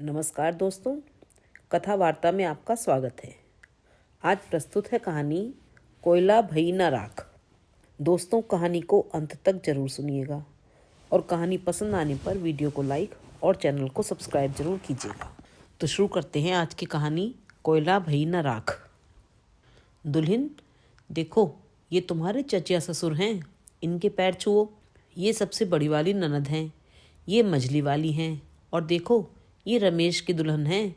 नमस्कार दोस्तों, कथा वार्ता में आपका स्वागत है। आज प्रस्तुत है कहानी कोयला भई न राख। दोस्तों, कहानी को अंत तक जरूर सुनिएगा और कहानी पसंद आने पर वीडियो को लाइक और चैनल को सब्सक्राइब जरूर कीजिएगा। तो शुरू करते हैं आज की कहानी कोयला भई न राख। दुल्हन, देखो ये तुम्हारे चचिया ससुर हैं, इनके पैर छुओ। ये सबसे बड़ी वाली ननद हैं, ये मझली वाली हैं, और देखो ये रमेश की दुल्हन है।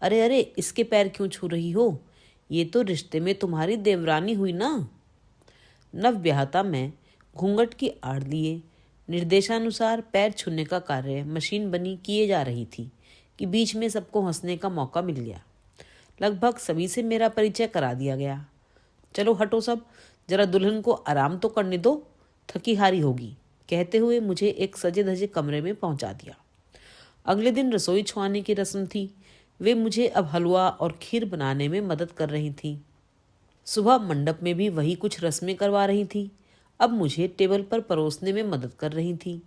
अरे अरे, इसके पैर क्यों छू रही हो? ये तो रिश्ते में तुम्हारी देवरानी हुई ना। नव ब्याहता मैं घूंघट की आड़ लिए निर्देशानुसार पैर छूने का कार्य मशीन बनी किए जा रही थी कि बीच में सबको हंसने का मौका मिल गया। लगभग सभी से मेरा परिचय करा दिया गया। चलो हटो सब, जरा दुल्हन को आराम तो करने दो, थकी हारी होगी, कहते हुए मुझे एक सजे धजे कमरे में पहुंचा दिया। अगले दिन रसोई छुआने की रस्म थी। वे मुझे अब हलवा और खीर बनाने में मदद कर रही थी। सुबह मंडप में भी वही कुछ रस्में करवा रही थी, अब मुझे टेबल पर परोसने में मदद कर रही थी।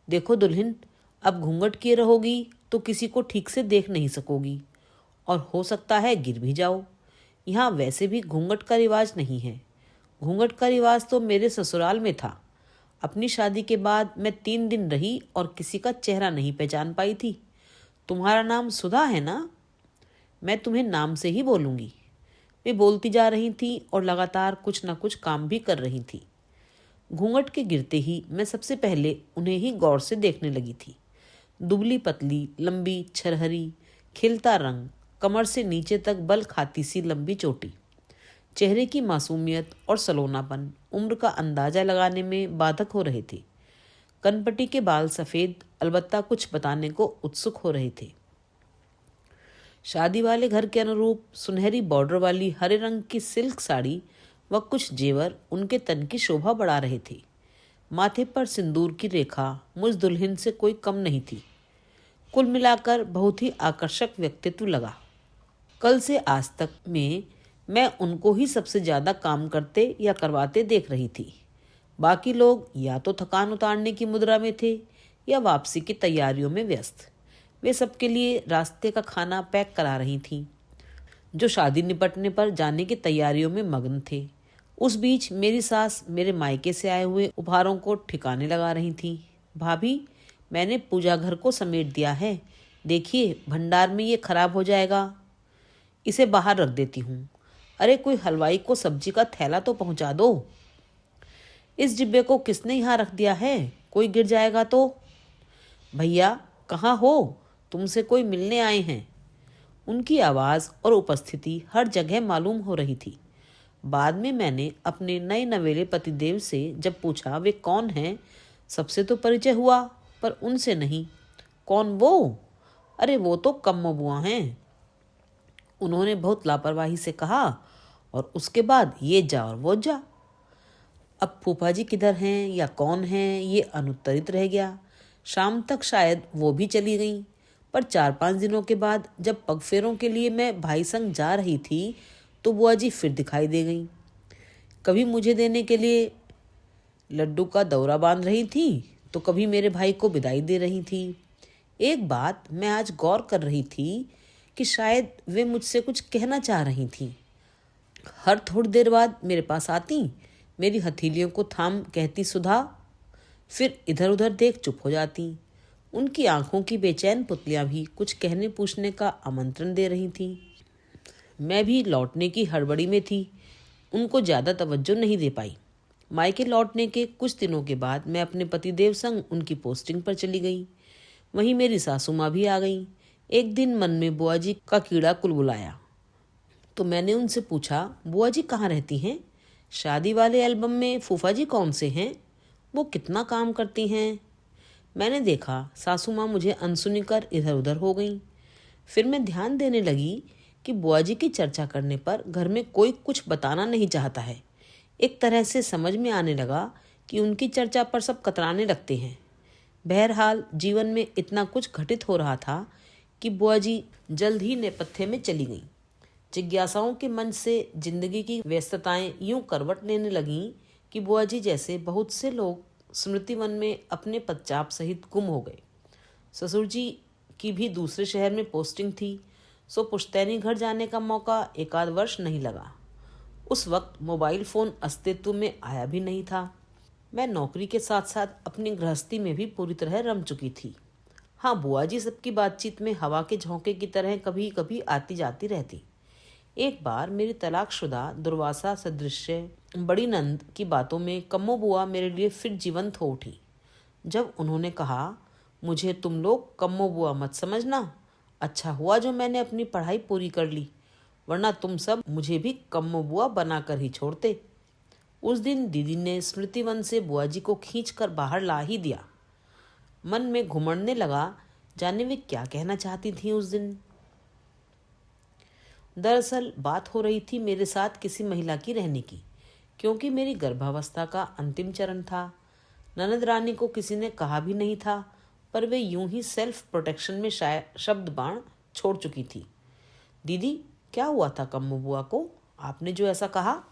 देखो दुल्हन, अब घूंघट किए रहोगी तो किसी को ठीक से देख नहीं सकोगी और हो सकता है गिर भी जाओ। यहाँ वैसे भी घूंघट का रिवाज नहीं है। घूंघट का रिवाज तो मेरे ससुराल में था। अपनी शादी के बाद मैं 3 दिन रही और किसी का चेहरा नहीं पहचान पाई थी। तुम्हारा नाम सुधा है ना? मैं तुम्हें नाम से ही बोलूँगी। वे बोलती जा रही थी और लगातार कुछ न कुछ काम भी कर रही थी। घूंघट के गिरते ही मैं सबसे पहले उन्हें ही गौर से देखने लगी थी। दुबली पतली, लंबी, छरहरी, खिलता रंग, कमर से नीचे तक बल खाती सी लंबी चोटी, चेहरे की मासूमियत और सलोनापन उम्र का अंदाजा लगाने में बाधक हो रहे थे। कनपटी के बाल सफ़ेद, अलबत्ता कुछ बताने को उत्सुक हो रहे थे। शादी वाले घर के अनुरूप सुनहरी बॉर्डर वाली हरे रंग की सिल्क साड़ी व कुछ जेवर उनके तन की शोभा बढ़ा रहे थे। माथे पर सिंदूर की रेखा मुझ दुल्हन से कोई कम नहीं थी। कुल मिलाकर बहुत ही आकर्षक व्यक्तित्व लगा। कल से आज तक में मैं उनको ही सबसे ज़्यादा काम करते या करवाते देख रही थी। बाकी लोग या तो थकान उतारने की मुद्रा में थे या वापसी की तैयारियों में व्यस्त। वे सबके लिए रास्ते का खाना पैक करा रही थीं, जो शादी निपटने पर जाने की तैयारियों में मग्न थे। उस बीच मेरी सास मेरे मायके से आए हुए उपहारों को ठिकाने लगा रही थी। भाभी, मैंने पूजा घर को समेट दिया है, देखिए भंडार में ये खराब हो जाएगा, इसे बाहर रख देती हूँ। अरे कोई हलवाई को सब्जी का थैला तो पहुंचा दो। इस डिब्बे को किसने यहाँ रख दिया है? कोई गिर जाएगा तो। भैया कहाँ हो? तुमसे कोई मिलने आए हैं। उनकी आवाज़ और उपस्थिति हर जगह मालूम हो रही थी। बाद में मैंने अपने नए नवेले पतिदेव से जब पूछा वे कौन हैं, सबसे तो परिचय हुआ पर उनसे नहीं। कौन वो? अरे वो तो कम्मो बुआ हैं, उन्होंने बहुत लापरवाही से कहा, और उसके बाद ये जा और वो जा। अब फूफा जी किधर हैं या कौन हैं, ये अनुत्तरित रह गया। शाम तक शायद वो भी चली गईं, पर 4-5 दिनों के बाद जब पगफेरों के लिए मैं भाई संग जा रही थी तो बुआ जी फिर दिखाई दे गईं। कभी मुझे देने के लिए लड्डू का दौरा बांध रही थी तो कभी मेरे भाई को विदाई दे रही थी। एक बात मैं आज गौर कर रही थी कि शायद वे मुझसे कुछ कहना चाह रही थीं। हर थोड़ी देर बाद मेरे पास आती, मेरी हथेलियों को थाम कहती सुधा, फिर इधर उधर देख चुप हो जाती। उनकी आंखों की बेचैन पुतलियां भी कुछ कहने पूछने का आमंत्रण दे रही थीं। मैं भी लौटने की हड़बड़ी में थी, उनको ज़्यादा तवज्जो नहीं दे पाई। मायके लौटने के कुछ दिनों के बाद मैं अपने पतिदेव संग उनकी पोस्टिंग पर चली गई। वहीं मेरी सासू माँ भी आ गई। एक दिन मन में बुआ जी का कीड़ा कुलबुलाया तो मैंने उनसे पूछा, बुआ जी कहाँ रहती हैं? शादी वाले एल्बम में फूफा जी कौन से हैं? वो कितना काम करती हैं? मैंने देखा सासू माँ मुझे अनसुनी कर इधर उधर हो गईं। फिर मैं ध्यान देने लगी कि बुआ जी की चर्चा करने पर घर में कोई कुछ बताना नहीं चाहता है। एक तरह से समझ में आने लगा कि उनकी चर्चा पर सब कतराने लगते हैं। बहरहाल जीवन में इतना कुछ घटित हो रहा था कि बुआ जी जल्द ही नेपथ्य में चली गईं। जिज्ञासाओं के मंच से जिंदगी की व्यस्तताएं यूं करवट लेने लगीं कि बुआ जी जैसे बहुत से लोग स्मृति वन में अपने पदचाप सहित गुम हो गए। ससुर जी की भी दूसरे शहर में पोस्टिंग थी, सो पुश्तैनी घर जाने का मौका एक आध वर्ष नहीं लगा। उस वक्त मोबाइल फ़ोन अस्तित्व में आया भी नहीं था। मैं नौकरी के साथ साथ अपनी गृहस्थी में भी पूरी तरह रम चुकी थी। हाँ, बुआ जी सबकी बातचीत में हवा के झोंके की तरह कभी कभी आती जाती रहती। एक बार मेरी तलाकशुदा दुर्वासा सदृश्य बड़ी नंद की बातों में कम्मो बुआ मेरे लिए फिर जीवंत हो उठी, जब उन्होंने कहा, मुझे तुम लोग कम्मो बुआ मत समझना। अच्छा हुआ जो मैंने अपनी पढ़ाई पूरी कर ली, वरना तुम सब मुझे भी कम्मो बुआ बनाकर ही छोड़ते। उस दिन दीदी ने स्मृतिवन से बुआ जी को खींच कर बाहर ला ही दिया। मन में घुमड़ने लगा, जाने वे क्या कहना चाहती थी उस दिन। दरअसल बात हो रही थी मेरे साथ किसी महिला की रहने की, क्योंकि मेरी गर्भावस्था का अंतिम चरण था। ननद रानी को किसी ने कहा भी नहीं था, पर वे यूं ही सेल्फ प्रोटेक्शन में शायद शब्द बाण छोड़ चुकी थी। दीदी, क्या हुआ था कम्मो बुआ को? आपने जो ऐसा कहा।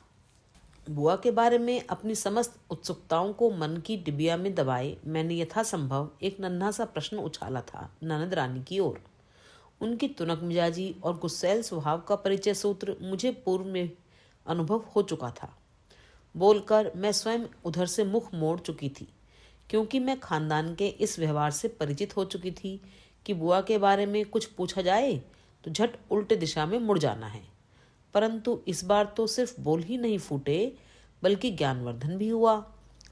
बुआ के बारे में अपनी समस्त उत्सुकताओं को मन की डिबिया में दबाए मैंने यथासंभव एक नन्हा सा प्रश्न उछाला था ननद रानी की ओर। उनकी तुनक मिजाजी और गुस्सैल स्वभाव का परिचय सूत्र मुझे पूर्व में अनुभव हो चुका था। बोलकर मैं स्वयं उधर से मुख मोड़ चुकी थी, क्योंकि मैं खानदान के इस व्यवहार से परिचित हो चुकी थी कि बुआ के बारे में कुछ पूछा जाए तो झट उल्टे दिशा में मुड़ जाना है। परंतु इस बार तो सिर्फ बोल ही नहीं फूटे, बल्कि ज्ञानवर्धन भी हुआ।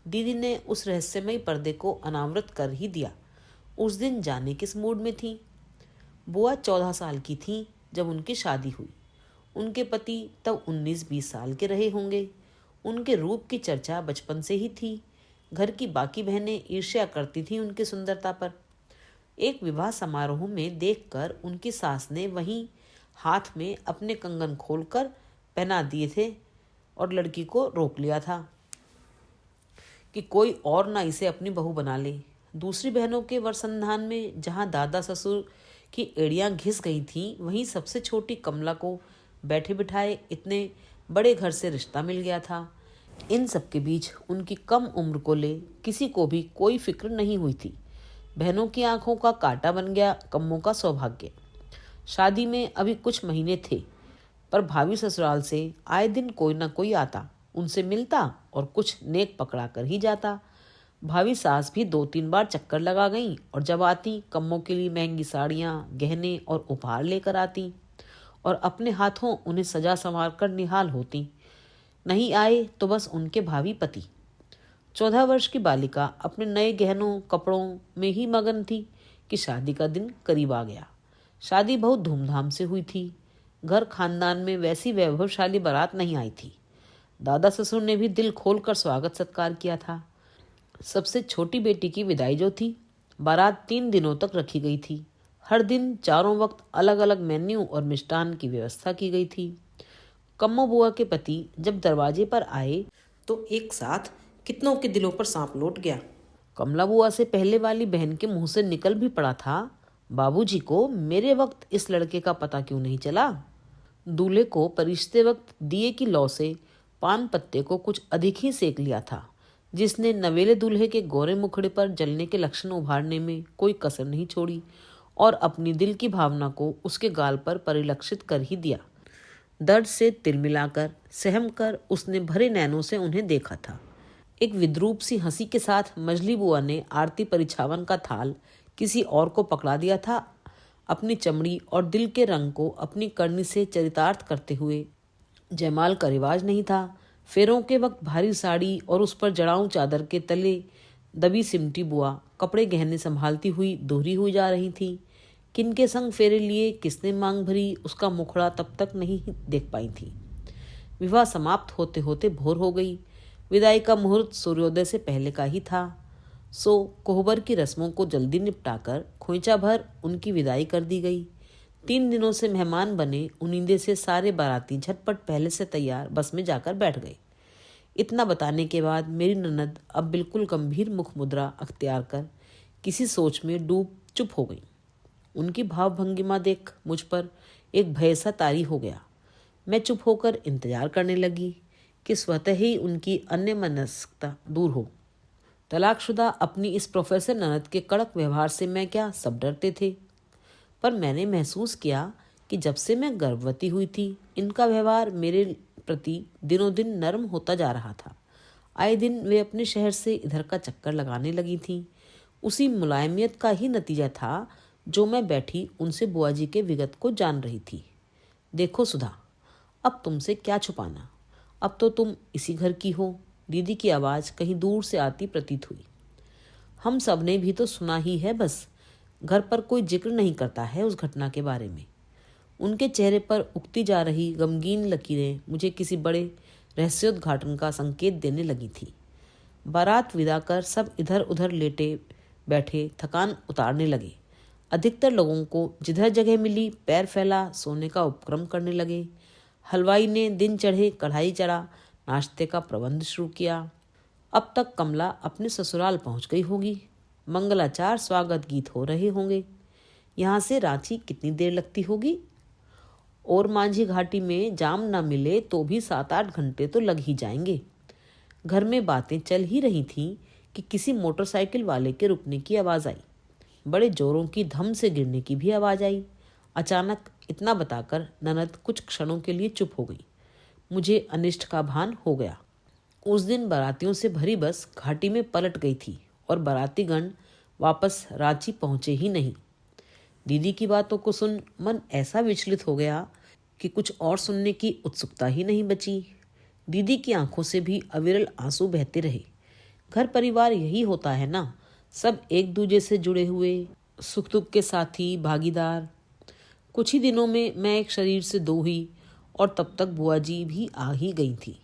दीदी ने उस रहस्यमयी पर्दे को अनावृत कर ही दिया। उस दिन जाने किस मूड में थी। बुआ 14 साल की थी जब उनकी शादी हुई। उनके पति तब 19-20 साल के रहे होंगे। उनके रूप की चर्चा बचपन से ही थी। घर की बाकी बहनें ईर्ष्या करती थीं उनकी सुंदरता पर। एक विवाह समारोह में देखकर उनकी सास ने वहीं हाथ में अपने कंगन खोलकर पहना दिए थे और लड़की को रोक लिया था कि कोई और ना इसे अपनी बहू बना ले। दूसरी बहनों के वरसंधान में जहाँ दादा ससुर की एड़ियाँ घिस गई थीं, वहीं सबसे छोटी कमला को बैठे बिठाए इतने बड़े घर से रिश्ता मिल गया था। इन सब के बीच उनकी कम उम्र को ले किसी को भी कोई फिक्र नहीं हुई थी। बहनों की आंखों का कांटा बन गया कम्मों का सौभाग्य। शादी में अभी कुछ महीने थे, पर भाभी ससुराल से आए दिन कोई ना कोई आता, उनसे मिलता और कुछ नेक पकड़ा कर ही जाता। भाभी सास भी 2-3 बार चक्कर लगा गईं और जब आती कम्मों के लिए महंगी साड़ियाँ, गहने और उपहार लेकर आती और अपने हाथों उन्हें सजा संवार कर निहाल होती। नहीं आए तो बस उनके भावी पति। 14 वर्ष की बालिका अपने नए गहनों कपड़ों में ही मगन थी कि शादी का दिन करीब आ गया। शादी बहुत धूमधाम से हुई थी। घर खानदान में वैसी वैभवशाली बारात नहीं आई थी। दादा ससुर ने भी दिल खोलकर स्वागत सत्कार किया था। सबसे छोटी बेटी की विदाई जो थी, बारात 3 दिनों तक रखी गई थी। हर दिन चारों वक्त अलग अलग मेन्यू और मिष्टान की व्यवस्था की गई थी। कम्मो बुआ के पति जब दरवाजे पर आए तो एक साथ कितनों के दिलों पर सांप लौट गया। कमला बुआ से पहले वाली बहन के मुंह से निकल भी पड़ा था, बाबूजी को मेरे वक्त इस लड़के का पता क्यों नहीं चला। दूल्हे को परिश्ते वक्त दिए की लौ से पान पत्ते को कुछ अधिक ही सेक लिया था, जिसने नवेले दूल्हे के गोरे मुखड़े पर जलने के लक्षण उभारने में कोई कसर नहीं छोड़ी और अपनी दिल की भावना को उसके गाल पर परिलक्षित कर ही दिया। दर्द से तिलमिलाकर सहम कर उसने भरे नैनों से उन्हें देखा था। एक विद्रूप सी हंसी के साथ मजली बुआ ने आरती परिछावन का थाल किसी और को पकड़ा दिया था, अपनी चमड़ी और दिल के रंग को अपनी करनी से चरितार्थ करते हुए। जयमाल का रिवाज नहीं था। फेरों के वक्त भारी साड़ी और उस पर जड़ाऊ चादर के तले दबी सिमटी बुआ कपड़े गहने संभालती हुई दोहरी हुई जा रही थी। किनके संग फेरे लिए, किसने मांग भरी, उसका मुखड़ा तब तक नहीं देख पाई थी। विवाह समाप्त होते होते भोर हो गई। विदाई का मुहूर्त सूर्योदय से पहले का ही था। सो कोहबर की रस्मों को जल्दी निपटाकर खोइचा भर उनकी विदाई कर दी गई। 3 दिनों से मेहमान बने उनिंदे से सारे बाराती झटपट पहले से तैयार बस में जाकर बैठ गए। इतना बताने के बाद मेरी ननद अब बिल्कुल गंभीर मुख मुद्रा अख्तियार कर किसी सोच में डूब चुप हो गई। उनकी भाव भंगिमा देख मुझ पर एक भय सा तारी हो गया। मैं चुप होकर इंतजार करने लगी कि स्वतः ही उनकी अन्यमनस्कता दूर हो। तलाकशुदा अपनी इस प्रोफेसर ननद के कड़क व्यवहार से मैं क्या, सब डरते थे। पर मैंने महसूस किया कि जब से मैं गर्भवती हुई थी, इनका व्यवहार मेरे प्रति दिनों दिन नरम होता जा रहा था। आए दिन वे अपने शहर से इधर का चक्कर लगाने लगी थीं। उसी मुलायमियत का ही नतीजा था जो मैं बैठी उनसे बुआ जी के विगत को जान रही थी। देखो सुधा, अब तुमसे क्या छुपाना, अब तो तुम इसी घर की हो। दीदी की आवाज़ कहीं दूर से आती प्रतीत हुई। हम सब ने भी तो सुना ही है, बस घर पर कोई जिक्र नहीं करता है उस घटना के बारे में। उनके चेहरे पर उगती जा रही गमगीन लकीरें मुझे किसी बड़े रहस्योद्घाटन का संकेत देने लगी थी। बारात विदा कर सब इधर उधर लेटे बैठे थकान उतारने लगे। अधिकतर लोगों को जिधर जगह मिली पैर फैला सोने का उपक्रम करने लगे। हलवाई ने दिन चढ़े कढ़ाई चढ़ा नाश्ते का प्रबंध शुरू किया। अब तक कमला अपने ससुराल पहुंच गई होगी। मंगलाचार स्वागत गीत हो रहे होंगे। यहाँ से रांची कितनी देर लगती होगी? और मांझी घाटी में जाम न मिले तो भी 7-8 घंटे तो लग ही जाएंगे। घर में बातें चल ही रही थीं कि किसी मोटरसाइकिल वाले के रुकने की आवाज़ आई। बड़े जोरों की धम से गिरने की भी आवाज़ आई। अचानक इतना बताकर ननद कुछ क्षणों के लिए चुप हो गई। मुझे अनिष्ट का भान हो गया। उस दिन बारातियों से भरी बस घाटी में पलट गई थी और बारातीगण वापस रांची पहुंचे ही नहीं। दीदी की बातों को सुन मन ऐसा विचलित हो गया कि कुछ और सुनने की उत्सुकता ही नहीं बची। दीदी की आंखों से भी अविरल आंसू बहते रहे। घर परिवार यही होता है ना, सब एक दूजे से जुड़े हुए, सुख दुख के साथी, भागीदार। कुछ ही दिनों में मैं एक शरीर से दो हुई और तब तक बुआ जी भी आ ही गई थी।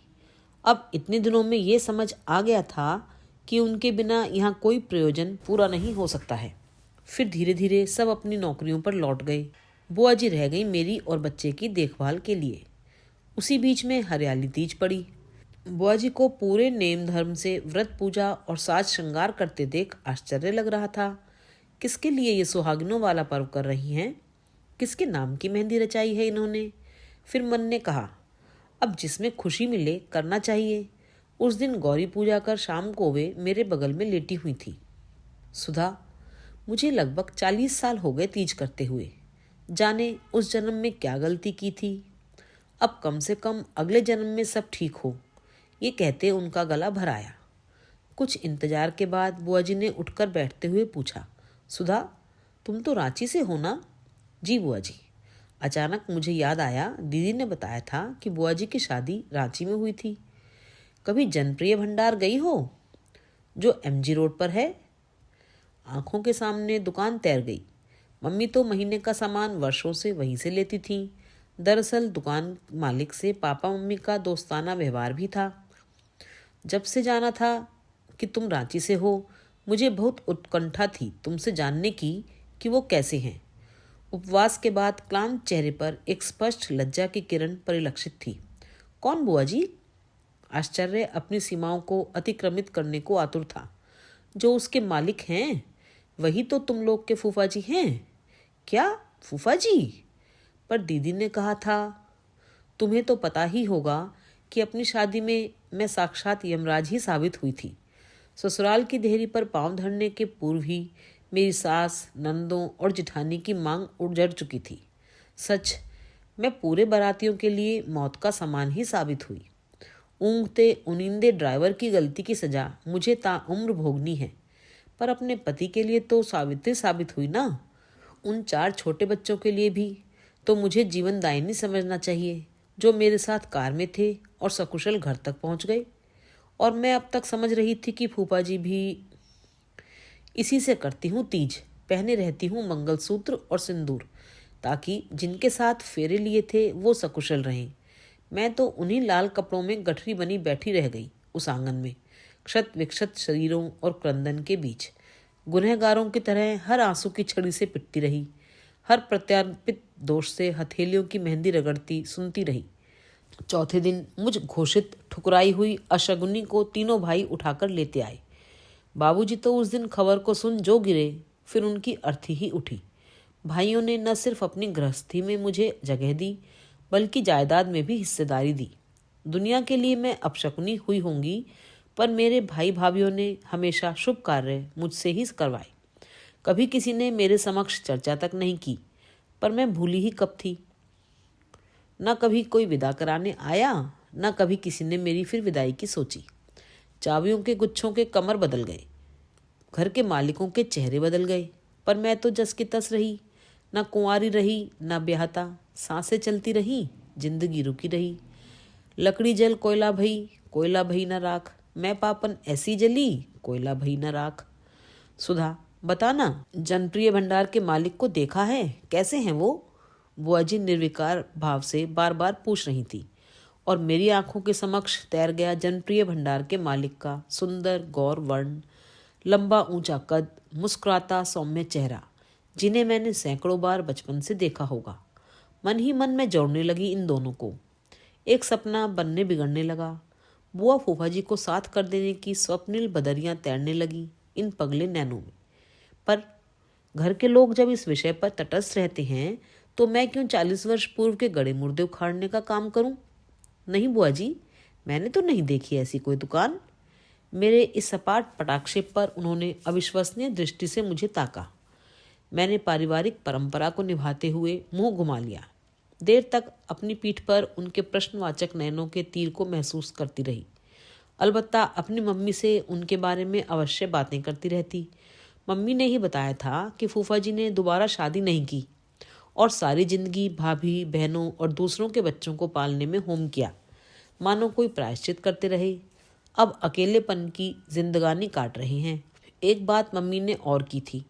अब इतने दिनों में ये समझ आ गया था कि उनके बिना यहाँ कोई प्रयोजन पूरा नहीं हो सकता है। फिर धीरे धीरे सब अपनी नौकरियों पर लौट गए। बुआ जी रह गई मेरी और बच्चे की देखभाल के लिए। उसी बीच में हरियाली तीज पड़ी। बुआ जी को पूरे नेम धर्म से व्रत पूजा और साज श्रृंगार करते देख आश्चर्य लग रहा था। किसके लिए ये सुहागिनों वाला पर्व कर रही हैं? किसके नाम की मेहंदी रचाई है इन्होंने? फिर मन ने कहा, अब जिसमें खुशी मिले करना चाहिए। उस दिन गौरी पूजा कर शाम को वे मेरे बगल में लेटी हुई थी। सुधा, मुझे लगभग 40 साल हो गए तीज करते हुए। जाने उस जन्म में क्या गलती की थी। अब कम से कम अगले जन्म में सब ठीक हो, ये कहते उनका गला भर आया। कुछ इंतजार के बाद बुआ जी ने उठकर बैठते हुए पूछा, सुधा, तुम तो रांची से हो ना? जी बुआ जी। अचानक मुझे याद आया, दीदी ने बताया था कि बुआ जी की शादी रांची में हुई थी। कभी जनप्रिय भंडार गई हो, जो MG रोड पर है? आंखों के सामने दुकान तैर गई। मम्मी तो महीने का सामान वर्षों से वहीं से लेती थीं। दरअसल दुकान मालिक से पापा मम्मी का दोस्ताना व्यवहार भी था। जब से जाना था कि तुम रांची से हो, मुझे बहुत उत्कंठा थी तुमसे जानने की कि वो कैसे हैं। उपवास के बाद क्लांत चेहरे पर एक स्पष्ट लज्जा की किरण परिलक्षित थी। कौन बुआ जी? आश्चर्य अपनी सीमाओं को अतिक्रमित करने को आतुर था। जो उसके मालिक हैं वही तो तुम लोग के फूफा जी हैं। क्या फूफा जी? पर दीदी ने कहा था। तुम्हें तो पता ही होगा कि अपनी शादी में मैं साक्षात यमराज ही साबित हुई थी। ससुराल की देहरी पर पांव धरने के पूर्व ही मेरी सास, नंदों और जिठानी की मांग उजड़ चुकी थी। सच, मैं पूरे बारातियों के लिए मौत का सामान ही साबित हुई। ऊँघते उनिंदे ड्राइवर की गलती की सजा मुझे ताउम्र भोगनी है, पर अपने पति के लिए तो सावित्री साबित हुई ना। उन 4 छोटे बच्चों के लिए भी तो मुझे जीवनदायिनी समझना चाहिए, जो मेरे साथ कार में थे और सकुशल घर तक पहुंच गए। और मैं अब तक समझ रही थी कि फूफा जी भी। इसी से करती हूँ तीज, पहने रहती हूँ मंगलसूत्र और सिंदूर, ताकि जिनके साथ फेरे लिए थे वो सकुशल रहें। मैं तो उन्हीं लाल कपड़ों में गठरी बनी बैठी रह गई उस आंगन में, क्षत विक्षत शरीरों और क्रंदन के बीच। गुनहगारों की तरह हर आंसू की छड़ी से पिटती रही, हर प्रत्यार्पित दोष से हथेलियों की मेहंदी रगड़ती सुनती रही। चौथे दिन मुझ घोषित ठुकराई हुई अशगुनी को तीनों भाई उठाकर लेते आए। बाबूजी तो उस दिन खबर को सुन जो गिरे, फिर उनकी अर्थी ही उठी। भाइयों ने न सिर्फ अपनी गृहस्थी में मुझे जगह दी, बल्कि जायदाद में भी हिस्सेदारी दी। दुनिया के लिए मैं अपशकुनी हुई होंगी, पर मेरे भाई भाभीियों ने हमेशा शुभ कार्य मुझसे ही करवाए। कभी किसी ने मेरे समक्ष चर्चा तक नहीं की। पर मैं भूली ही कब थी। न कभी कोई विदा कराने आया, न कभी किसी ने मेरी फिर विदाई की सोची। चाबियों के गुच्छों के कमर बदल गए, घर के मालिकों के चेहरे बदल गए, पर मैं तो जस की तस रही। न कुंवारी रही, न ब्याहता, सांसें चलती रही, जिंदगी रुकी रही। लकड़ी जल कोयला भई, कोयला भई न राख, मैं पापन ऐसी जली, कोयला भई न राख। सुधा, बताना, जनप्रिय भंडार के मालिक को देखा है? कैसे हैं वो? बुआ जी निर्विकार भाव से बार बार पूछ रही थी, और मेरी आंखों के समक्ष तैर गया जनप्रिय भंडार के मालिक का सुंदर गौर वर्ण, लंबा ऊंचा कद, मुस्कुराता सौम्य चेहरा, जिन्हें मैंने सैकड़ों बार बचपन से देखा होगा। मन ही मन में जोड़ने लगी इन दोनों को। एक सपना बनने बिगड़ने लगा। बुआ फूफा जी को साथ कर देने की स्वप्निल बदरियां तैरने लगी इन पगले नैनों में। पर घर के लोग जब इस विषय पर तटस्थ रहते हैं, तो मैं क्यों 40 वर्ष पूर्व के गड़े मुर्दे उखाड़ने का काम करूं? नहीं बुआ जी, मैंने तो नहीं देखी ऐसी कोई दुकान। मेरे इस सपाट पटाक्षेप पर उन्होंने अविश्वसनीय दृष्टि से मुझे ताका। मैंने पारिवारिक परंपरा को निभाते हुए मुंह घुमा लिया। देर तक अपनी पीठ पर उनके प्रश्नवाचक नयनों के तीर को महसूस करती रही। अलबत्ता अपनी मम्मी से उनके बारे में अवश्य बातें करती रहती। मम्मी ने ही बताया था कि फूफा जी ने दोबारा शादी नहीं की और सारी जिंदगी भाभी, बहनों और दूसरों के बच्चों को पालने में होम किया, मानो कोई प्रायश्चित करते रहे। अब अकेलेपन की जिंदगानी काट रहे हैं। एक बात मम्मी ने और की थी,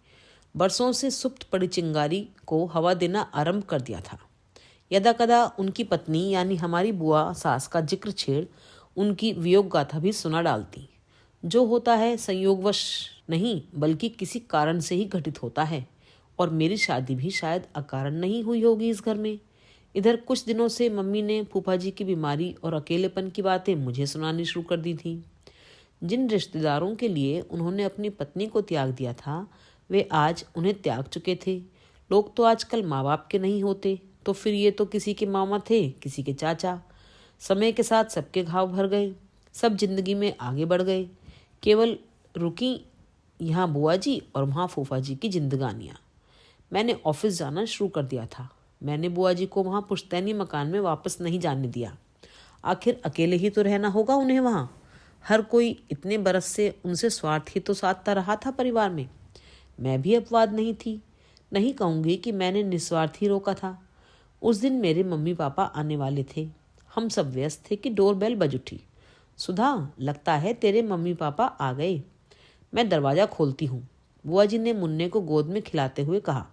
बरसों से सुप्त पड़ी चिंगारी को हवा देना आरंभ कर दिया था। यदा कदा उनकी पत्नी यानी हमारी बुआ सास का जिक्र छेड़ उनकी वियोग गाथा भी सुना डालती। जो होता है संयोगवश नहीं, बल्कि किसी कारण से ही घटित होता है, और मेरी शादी भी शायद अकारण नहीं हुई होगी इस घर में। इधर कुछ दिनों से मम्मी ने फूफा जी की बीमारी और अकेलेपन की बातें मुझे सुनानी शुरू कर दी थी। जिन रिश्तेदारों के लिए उन्होंने अपनी पत्नी को त्याग दिया था, वे आज उन्हें त्याग चुके थे। लोग तो आजकल माँ बाप के नहीं होते, तो फिर ये तो किसी के मामा थे, किसी के चाचा। समय के साथ सबके घाव भर गए, सब जिंदगी में आगे बढ़ गए। केवल रुकी यहाँ बुआ जी और वहाँ फूफा जी की जिंदगानियाँ। मैंने ऑफिस जाना शुरू कर दिया था। मैंने बुआ जी को वहाँ पुश्तैनी मकान में वापस नहीं जाने दिया। आखिर अकेले ही तो रहना होगा उन्हें वहाँ। हर कोई इतने बरस से उनसे स्वार्थ ही तो साधता रहा था परिवार में। मैं भी अपवाद नहीं थी। नहीं कहूँगी कि मैंने निस्वार्थी रोका था। उस दिन मेरे मम्मी पापा आने वाले थे। हम सब व्यस्त थे कि डोरबेल बज उठी। सुधा, लगता है तेरे मम्मी पापा आ गए। मैं दरवाज़ा खोलती हूँ। बुआ जी ने मुन्ने को गोद में खिलाते हुए कहा।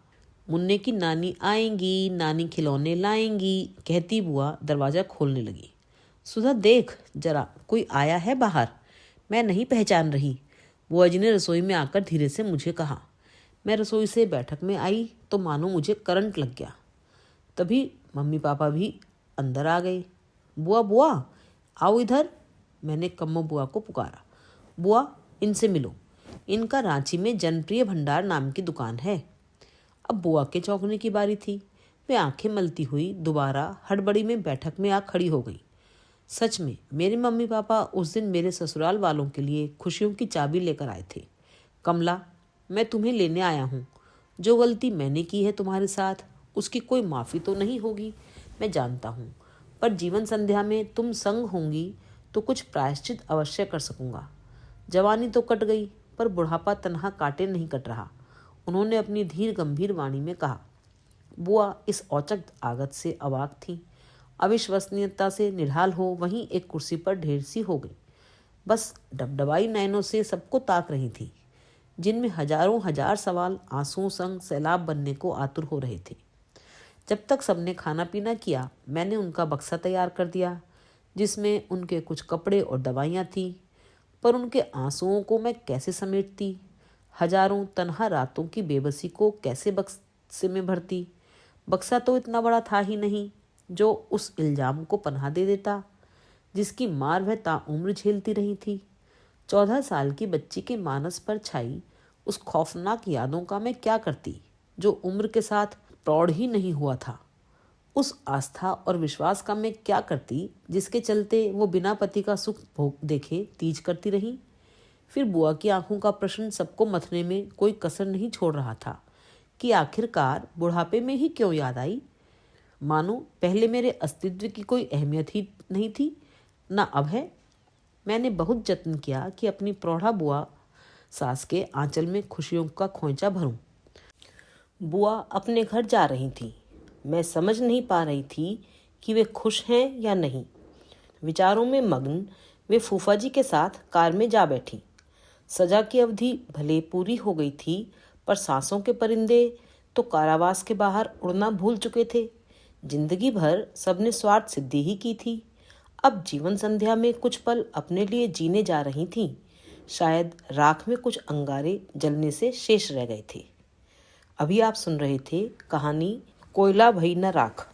मुन्ने की नानी आएंगी, नानी खिलौने लाएंगी, कहती बुआ दरवाज़ा खोलने लगी। सुधा, देख जरा, कोई आया है बाहर। मैं नहीं पहचान रही। बुआ जी ने रसोई में आकर धीरे से मुझे कहा। मैं रसोई से बैठक में आई तो मानो मुझे करंट लग गया। तभी मम्मी पापा भी अंदर आ गए। बुआ, बुआ आओ इधर। मैंने कम्मो बुआ को पुकारा। बुआ, इनसे मिलो। इनका रांची में जनप्रिय भंडार नाम की दुकान है। अब बुआ के चौंकने की बारी थी। वे आंखें मलती हुई दोबारा हड़बड़ी में बैठक में आ खड़ी हो गई। सच में मेरे मम्मी पापा उस दिन मेरे ससुराल वालों के लिए खुशियों की चाबी लेकर आए थे। कमला, मैं तुम्हें लेने आया हूँ। जो गलती मैंने की है तुम्हारे साथ, उसकी कोई माफ़ी तो नहीं होगी, मैं जानता हूँ, पर जीवन संध्या में तुम संग होंगी तो कुछ प्रायश्चित अवश्य कर सकूँगा। जवानी तो कट गई, पर बुढ़ापा तन्हा काटे नहीं कट रहा। उन्होंने अपनी धीर गंभीर वाणी में कहा। बुआ इस औचक आगत से अवाक थी। अविश्वसनीयता से निढाल हो वहीं एक कुर्सी पर ढेर सी हो गई। बस डबडबाई नयनों से सबको ताक रही थी, जिनमें हजारों हजार सवाल आंसुओं संग सैलाब बनने को आतुर हो रहे थे। जब तक सबने खाना पीना किया, मैंने उनका बक्सा तैयार कर दिया, जिसमें उनके कुछ कपड़े और दवाइयाँ थीं। पर उनके आंसुओं को मैं कैसे समेटती, हजारों तन्हा रातों की बेबसी को कैसे बक्से में भरती। बक्सा तो इतना बड़ा था ही नहीं जो उस इल्जाम को पनाह दे देता, जिसकी मार वह ताउम्र झेलती रही थी। 14 साल की बच्ची के मानस पर छाई उस खौफनाक यादों का मैं क्या करती, जो उम्र के साथ प्रौढ़ ही नहीं हुआ था। उस आस्था और विश्वास का मैं क्या करती, जिसके चलते वो बिना पति का सुख भोग देखे तीज करती रही। फिर बुआ की आंखों का प्रश्न सबको मथने में कोई कसर नहीं छोड़ रहा था कि आखिरकार बुढ़ापे में ही क्यों याद आई। मानो पहले मेरे अस्तित्व की कोई अहमियत ही नहीं थी, ना अब है। मैंने बहुत जत्न किया कि अपनी प्रौढ़ा बुआ सास के आंचल में खुशियों का खोंचा भरूं। बुआ अपने घर जा रही थी। मैं समझ नहीं पा रही थी कि वे खुश हैं या नहीं। विचारों में मग्न वे फूफा जी के साथ कार में जा बैठी। सजा की अवधि भले पूरी हो गई थी, पर सांसों के परिंदे तो कारावास के बाहर उड़ना भूल चुके थे। जिंदगी भर सबने स्वार्थ सिद्धि ही की थी। अब जीवन संध्या में कुछ पल अपने लिए जीने जा रही थीं। शायद राख में कुछ अंगारे जलने से शेष रह गए थे। अभी आप सुन रहे थे कहानी कोयला भई न राख।